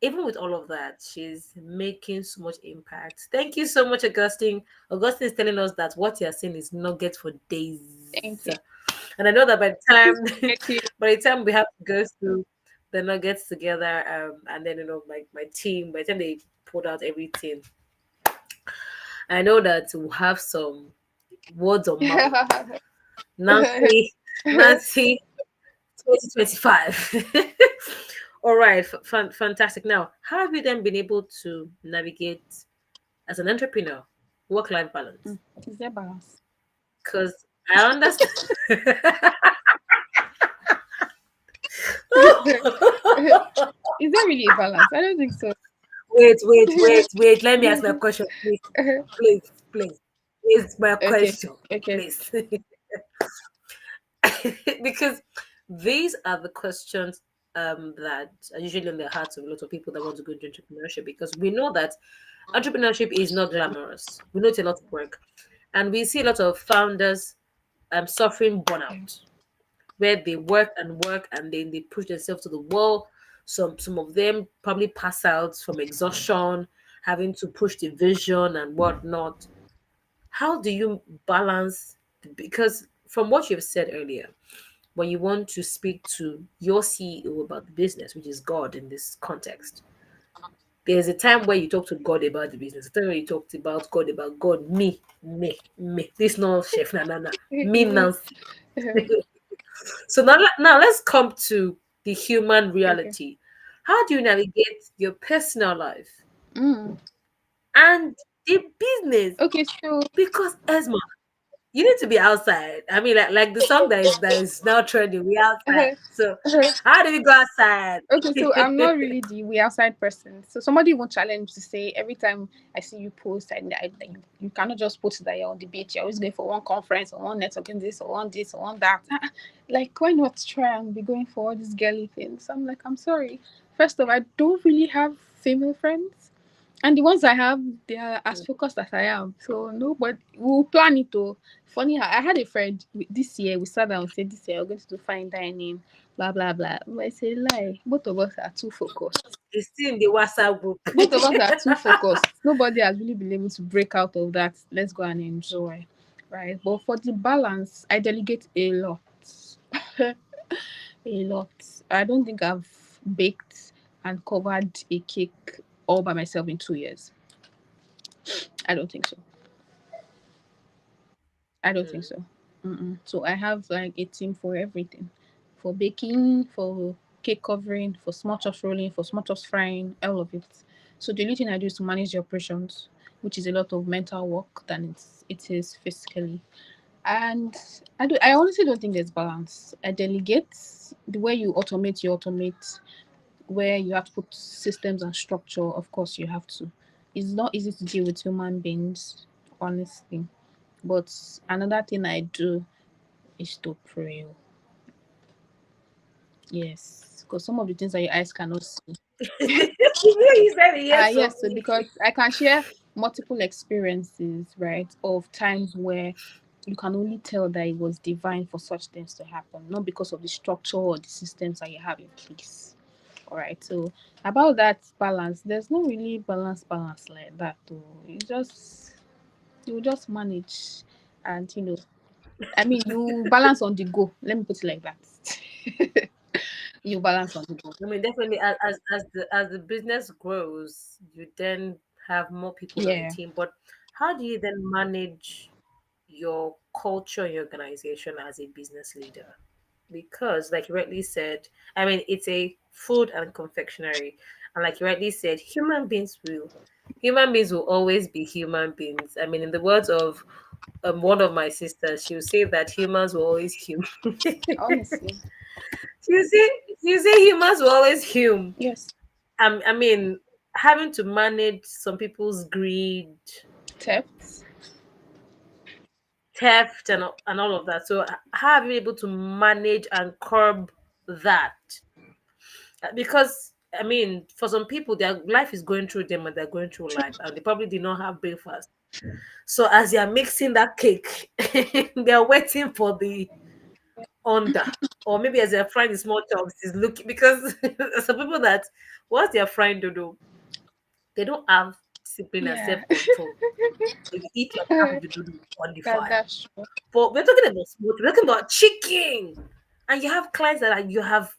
even with all of that, she's making so much impact. Thank you so much, Augustine. Augustine is telling us that what you're saying is nuggets for Thank days. you. And I know that by the time Thank you. by the time we have to go through the nuggets together, and then my team, by the time they put out everything, I know that we'll have some words of mouth. Nancy, Nancy, 2025. All right, fantastic. Now, how have you then been able to navigate as an entrepreneur work life balance? Is there balance? Because I understand. Is there really a balance? I don't think so. Wait. Let me ask my question, please. Please. Is my Okay. question, Okay. please. Because these are the questions that are usually on the hearts of a lot of people that want to go into entrepreneurship, because we know that entrepreneurship is not glamorous. We know it's a lot of work. And we see a lot of founders suffering Yeah. burnout, where they work and work and then they push themselves to the wall. Some of them probably pass out from exhaustion, having to push the vision and whatnot. How do you balance? Because from what you've said earlier, when you want to speak to your CEO about the business, which is God in this context, there's a time where you talk to God about the business. A time where you talked about God, me. This no chef, me Nancy. So now let's come to the human Okay. reality. How do you navigate your personal life Mm. and the business? Okay. So Because Esma, You need to be outside. I mean, like the song that is now trending. We outside. So how do we go outside? Okay, so I'm not really the way outside person. So somebody won't challenge to say every time I see you post, and you cannot just post that you're on the beach. You're always going for one conference or one networking this or one that. Like, why not try and be going for all these girly things? I'm like, I'm sorry. First of all, I don't really have female friends. And the ones I have, they are as focused as I am. So no, but we'll plan it though. Funny how I had a friend this year. We sat down and said this year we're going to do fine dining, blah blah blah. But I say lie. Both of us are too focused. It's still in the WhatsApp group. Both of us are too focused. Nobody has really been able to break out of that. Let's go and enjoy, right? But for the balance, I delegate a lot, a lot. I don't think I've baked and covered a cake all by myself in 2 years. I don't think so. I don't think Mm. so. Mm-mm. So I have like a team for everything, for baking, for cake covering, for small chops rolling, for small chops frying, all of it. So the only thing I do is to manage the operations, which is a lot of mental work than it is physically. And I honestly don't think there's balance. I delegate. The way you automate, you automate. Where you have to put systems and structure, of course you have to. It's not easy to deal with human beings, honestly. But another thing I do is to pray. Oh. Yes, because some of the things that your eyes cannot see. You said it, yes, so Yes, so because I can share multiple experiences, right, of times where you can only tell that it was divine for such things to happen, not because of the structure or the systems that you have in place. All right, so about that balance, there's no really balance like that. Though. You just manage, and I mean, you balance on the go. Let me put it like that. You balance on the go. I mean, definitely, as the business grows, you then have more people on the Yeah. team. But how do you then manage your culture, your organization as a business leader? Because, like you rightly said, I mean, it's a food and confectionery, and like you rightly said, human beings will always be human beings. I mean, in the words of one of my sisters, she'll say that humans will always human. Honestly. You say humans will always human. Yes. I mean, having to manage some people's greed, Thefts. theft, and all of that. So, how are you able to manage and curb that? Because I mean, for some people, their life is going through them, and they're going through life, and they probably did not have breakfast. So, as they are mixing that cake, they are waiting for the under. Or maybe as they're frying the small chops, is looking because some people that once they're frying dodo, they don't have discipline and Yeah. self-control. They will eat like half of the dodo on the fire. That's true. But we're talking about small, we're talking about chicken. And you have clients that you have,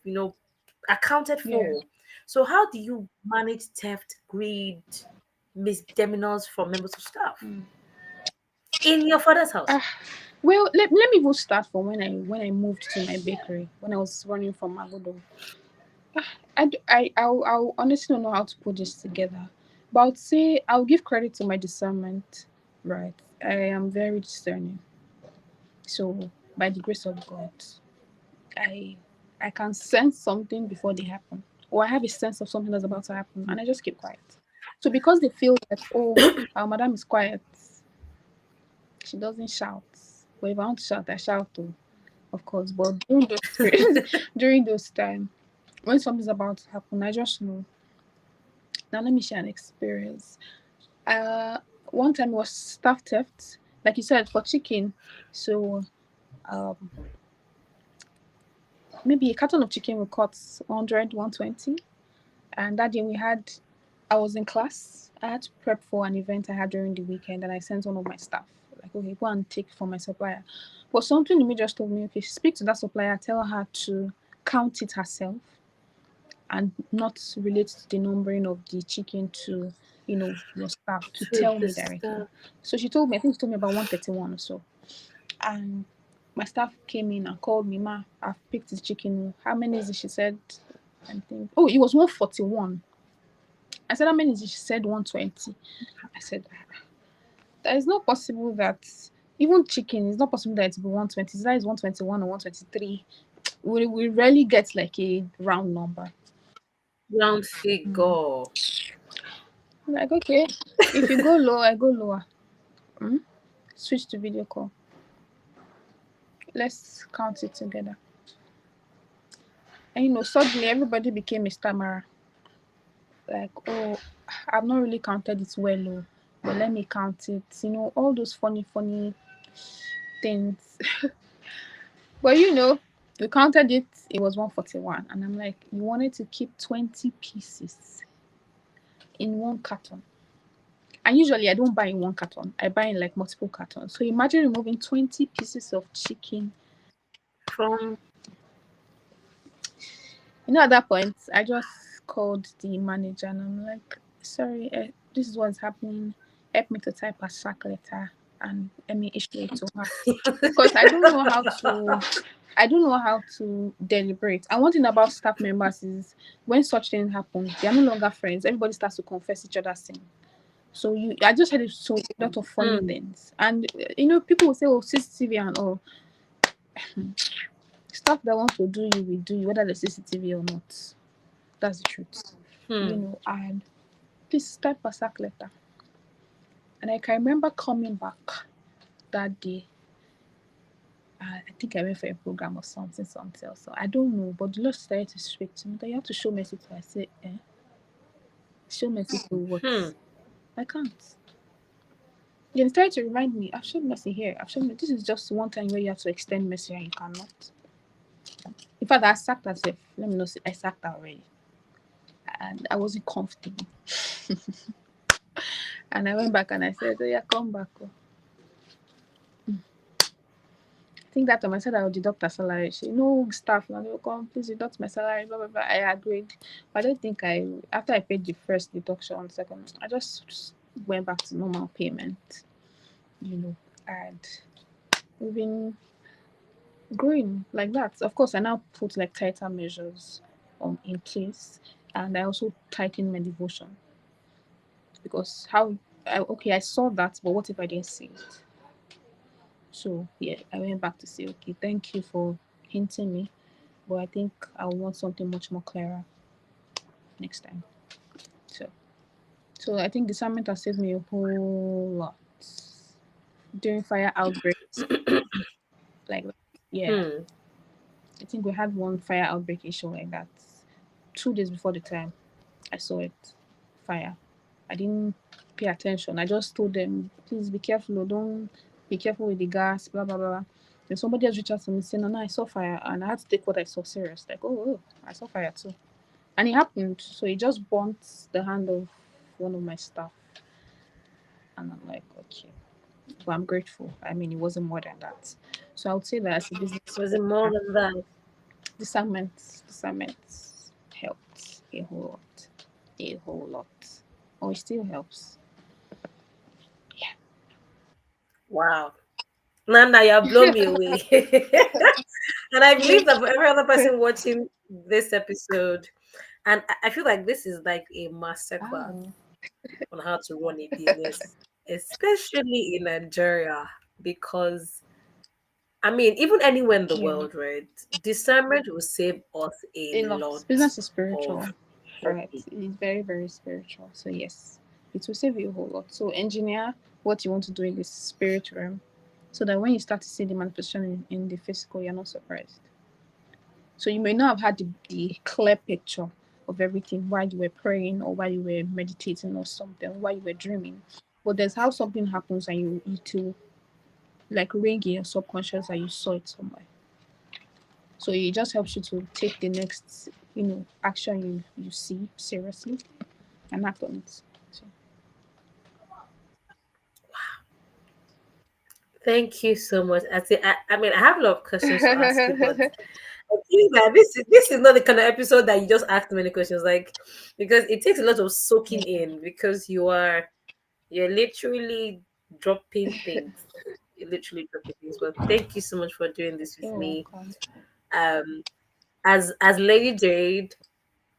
accounted Yeah. for. So how do you manage theft, greed, misdemeanors from members of staff Mm. in your father's house? Ah, well, let me even start from when I moved to my bakery when I was running from Magodo. I'll honestly don't know how to put this together, but I would say I'll give credit to my discernment. Right, I am very discerning. So by the grace of God, I I can sense something before they happen, or I have a sense of something that's about to happen, and I just keep quiet. So because they feel that our madam is quiet, she doesn't shout. But if I want to shout, I shout too, of course. But during those periods, during those time when something's about to happen, I just know. Now let me share an experience. Uh, One time it was staff theft, like you said for chicken. So um, maybe a carton of chicken will cost 100, 120. And that day I was in class. I had to prep for an event I had during the weekend, and I sent one of my staff, like, okay, go and take from my supplier. But something in me just told me, okay, speak to that supplier, tell her to count it herself and not relate to the numbering of the chicken to, your staff to To tell the me directly. staff. So she told me, I think she told me about 131 or so. And my staff came in and called me, Ma, I've picked the chicken. How many is it? She said, I think, oh, it was 141. I said, how many is it? She said 120. I said, that is not possible that Even chicken, it's not possible that it will be 120. That is 121 or 123. We rarely get like a round number. Round Mm. figure. I'm like, okay, if you go low, I go lower. Mm? Switch to video call. Let's count it together. And suddenly everybody became a stammerer. Like, oh, I've not really counted it well, oh, but let me count it. All those funny, funny things. But we counted it, it was 141. And I'm like, you wanted to keep 20 pieces in one carton. And usually I don't buy in one carton, I buy in like multiple cartons. So imagine removing 20 pieces of chicken. From At that point, I just called the manager and I'm like, sorry, this is what's happening. Help me to type a sack letter and let me issue it to her. Because I don't know how to deliberate. And one thing about staff members is when such things happen, they are no longer friends. Everybody starts to confess each other's sin. So I just had a lot of funny Hmm. things. And people will say, oh, CCTV and all. Stuff that want to do you will do you, whether the CCTV or not. That's the truth. Hmm. And please type a sack letter. And I can remember coming back that day. I think I went for a program or something else. So I don't know, but the Lord started to speak to me that you have to show mercy to. I said, show mercy to what? Hmm. I can't. Then he started to remind me, I've shown mercy here. I've shown mercy. This is just one time where you have to extend mercy and you cannot. In fact, I sacked myself. Let me know. I sacked her already. And I wasn't comfortable. And I went back and I said, oh yeah, come back. Oh. I think that time I said I would deduct her salary. She, no staff, now they will come, please deduct my salary, blah, blah, blah. I agreed. But I don't think after I paid the first deduction, second, I just went back to normal payment, and we've been growing like that. Of course, I now put like tighter measures in place, and I also tighten my devotion because I saw that, but what if I didn't see it? So yeah, I went back to say, okay, thank you for hinting me, but I think I want something much more clearer next time. So, so I think discernment has saved me a whole lot during fire outbreaks. Like, yeah, Hmm. I think we had one fire outbreak issue like that. 2 days before the time, I saw it, fire. I didn't pay attention. I just told them, please be careful, don't be careful with the gas, blah blah blah. Then somebody else reached out to me saying, no, no, I saw fire, and I had to take what I saw serious. Like, oh, I saw fire too. And it happened. So it just burnt the hand of one of my staff. And I'm like, okay. But I'm grateful. I mean, it wasn't more than that. So I would say that as a business Was it more owner, than that? discernment helped a whole lot. A whole lot. Or it still helps. Wow. Nanda, you have blown me away. And I believe that for every other person watching this episode, and I feel like this is like a masterclass Oh, on how to run a business, especially in Nigeria, because I mean, even anywhere in the yeah. world, right? Discernment will save us a A lot. lot Business is of spiritual. Right. headache. It's very, very spiritual. So yes. It will save you a whole lot. So engineer what you want to do in the spirit realm so that when you start to see the manifestation in the physical, you're not surprised. So you may not have had the clear picture of everything while you were praying or while you were meditating or something, while you were dreaming. But there's how something happens and you to like ring in your subconscious that you saw it somewhere. So it just helps you to take the next, action you see seriously and act on it. So Thank you so much. I mean, I have a lot of questions to ask you, but I think that this is not the kind of episode that you just ask many questions, like because it takes a lot of soaking in because you're literally dropping things. You're literally dropping things. But thank you so much for doing this with you're me. welcome. Um, as Lady Jade,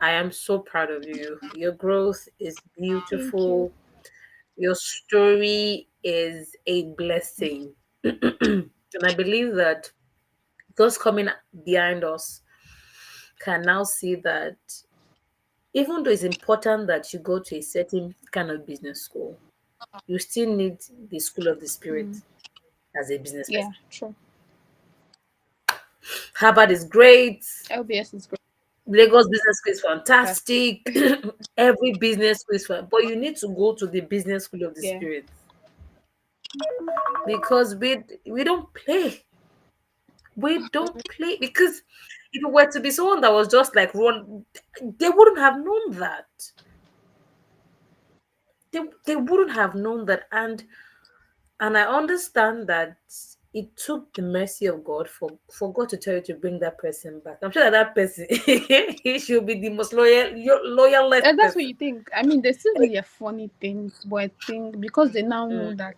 I am so proud of you. Your growth is Thank you. beautiful. Your story is a blessing. And I believe that those coming behind us can now see that even though it's important that you go to a certain kind of business school, you still need the school of the spirit Mm. as a business Yeah, person. true. Harvard is great. LBS is great. Lagos business school is That fantastic. Every business school is fun, but you need to go to the business school of the yeah. spirit because we don't play. We don't play because if it were to be someone that was just like run, they wouldn't have known that. They wouldn't have known that, and I understand that it took the mercy of God for God to tell you to bring that person back. I'm sure that that person he should be the most loyalist And that's what person. you think. I mean, they still do their funny things, but I think because they now Mm, know that,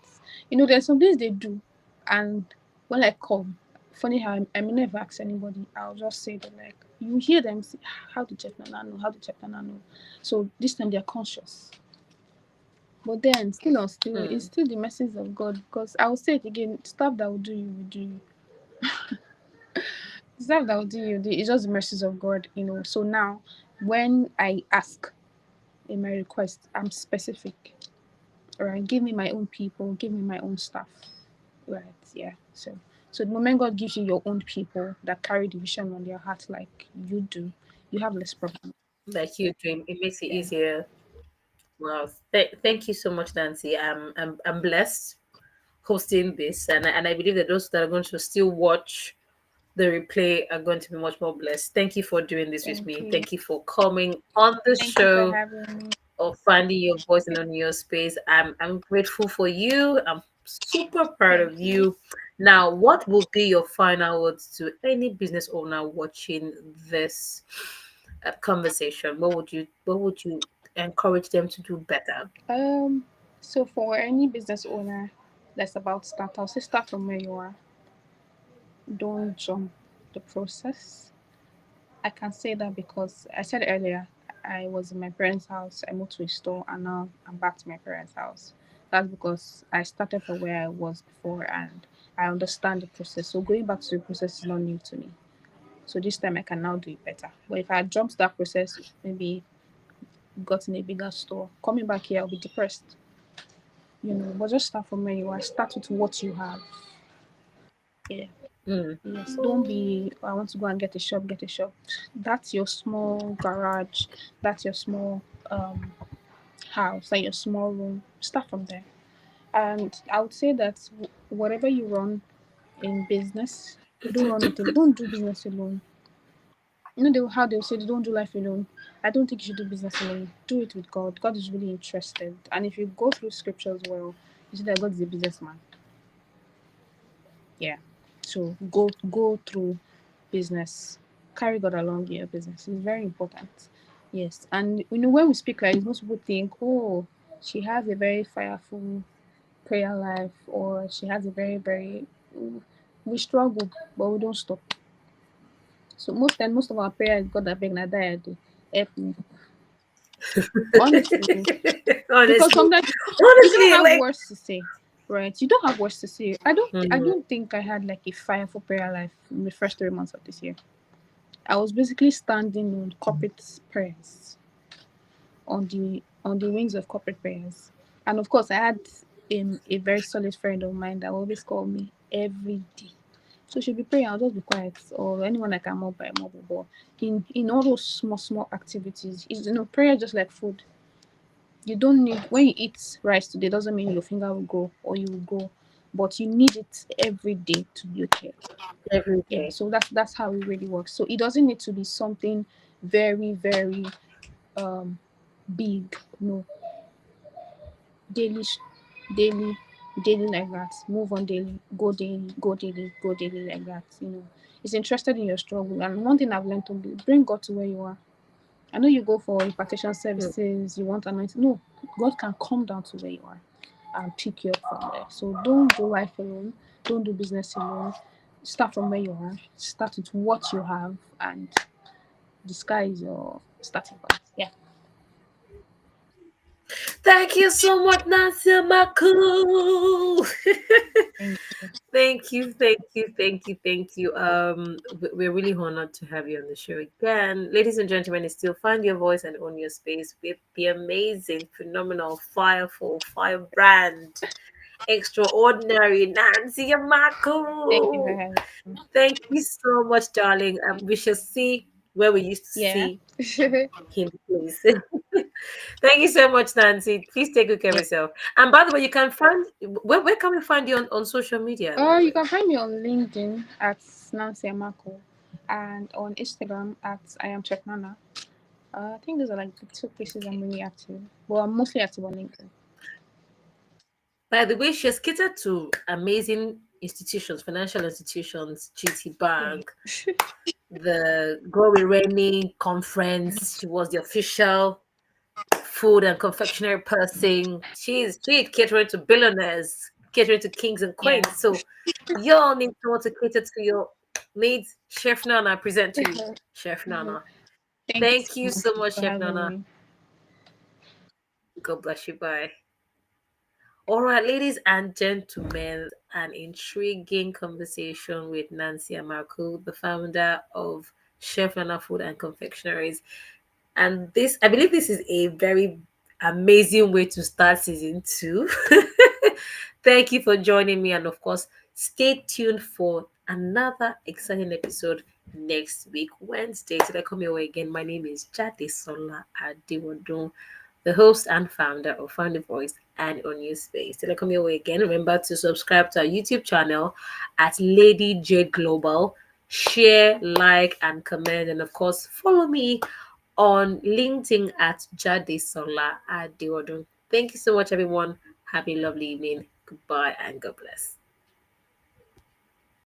there's some things they do, and when I come, funny how I may never ask anybody. I'll just say that like you hear them say, how to check na know, how to check na know. So this time they're conscious. But then still on still it's mm. still the message of God because I will say it again, stuff that will do you will do you. Stuff that will do you, it's just the mercies of God. So now when I ask in my request, I'm specific. Right, give me my own people, give me my own stuff. Right, yeah. So the moment God gives you your own people that carry the vision on their heart like you do, you have less problem. Like you dream, it makes it Yeah. easier. Well, thank you so much, Nancy. I'm blessed hosting this, and I believe that those that are going to still watch the replay are going to be much more blessed. Thank you for doing this with Thank me. you. Thank you for coming on the Thank you for show having me. of finding your voice in on your space. I'm grateful for you. I'm super proud Thank of you. you. Now, what will be your final words to any business owner watching this conversation? What would you encourage them to do better? Um so for any business owner that's about to start, I'll say start from where you are. Don't jump the process. I can say that because I said earlier, I was in my parents' house, I moved to a store, and now I'm back to my parents' house. That's because I started from where I was before and I understand the process. So going back to the process is not new to me. So this time I can now do it better. But if I had jumped that process, maybe got in a bigger store, coming back here, I'll be depressed. But just start from where you are. Start with what you have. Yeah. Mm, Yes, don't be, I want to go and get a shop, get a shop. That's your small garage, that's your small um house, like your small room. Start from there. And I would say that whatever you run in business, don't run it alone. Don't do business alone. How they'll say don't do life alone. I don't think you should do business alone. Do it with God. God is really interested. And if you go through scriptures well, you see that God is a businessman. Yeah. So go through business. Carry God along in your business. It's very important. Yes. And when we speak like this, most people think, oh, she has a very fireful prayer life, or she has a very, very we struggle, but we don't stop. So most of our prayer is God, I beg na die I do. Help me. Honestly. Because honestly, sometimes you don't honestly, have like, words to say. Right? You don't have words to say. I mm, don't think I had like a fireful prayer life in the first 3 months of this year. I was basically standing on corporate prayers, on the wings of corporate prayers, and of course, I had a very solid friend of mine that always called me every day. So she'll be praying, I'll just be quiet, or anyone I can mob by mob. But in all those small activities, prayer just like food. You don't need when you eat rice today doesn't mean your finger will grow or you will grow, but you need it every day to be okay. every Yeah, day. so that's how it really works. So it doesn't need to be something very, very um big. No, daily, daily, daily like that. Move on daily, go daily, go daily, go daily like that. It's interested in your struggle. And one thing I've learned to do, bring God to where you are. I know you go for impartation Mm. services, you want anointing. No, God can come down to where you are and pick you up from there. So don't do life alone. Don't do business alone. Start from where you are. Start with what you have, and the sky is your starting point. Yeah. Thank you so much, Nancy Amaku. Thank you. Thank you. We're really honored to have you on the show again, ladies and gentlemen. It's still find your voice and own your space with the amazing, phenomenal, fireful, firebrand, extraordinary Nancy Thank you for Amaku. having me. Thank you so much, darling. We shall see where we used to Yeah. see him, please. Thank you so much, Nancy. Please take good care of Yeah. yourself. And by the way, you can find where can we find you on social media, by Or the you way? can find me on LinkedIn at Nancy Amaku and on Instagram at I am Chef Nana. I think those are like the two places I'm Okay. really active. Well, I'm mostly active on LinkedIn. By the way, she has catered to amazing institutions, financial institutions, GT Yeah. Bank, the Glory Rainy conference. She was the official food and confectionery person. She's catering to billionaires, catering to kings and Yeah. queens. So you all need someone to cater to your needs. Chef Nana, I present to you. Chef Nana. Thank you so Thank you much so much, for Chef having Nana. me. God bless you. Bye. All right, ladies and gentlemen, an intriguing conversation with Nancy Amaku, the founder of Chef Nana Food and Confectionaries. And this, I believe, this is a very amazing way to start season two. Thank you for joining me, and of course, stay tuned for another exciting episode next week, Wednesday. Till I come your way again, my name is Jade Sola Adewodun, the host and founder of Found the Voice and On New Space. Till I come your way again, remember to subscribe to our YouTube channel at Lady Jade Global. Share, like, and comment, and of course, follow me on LinkedIn at Jade Sola Adeodun. Thank you so much, everyone. Have a lovely evening. Goodbye and God bless.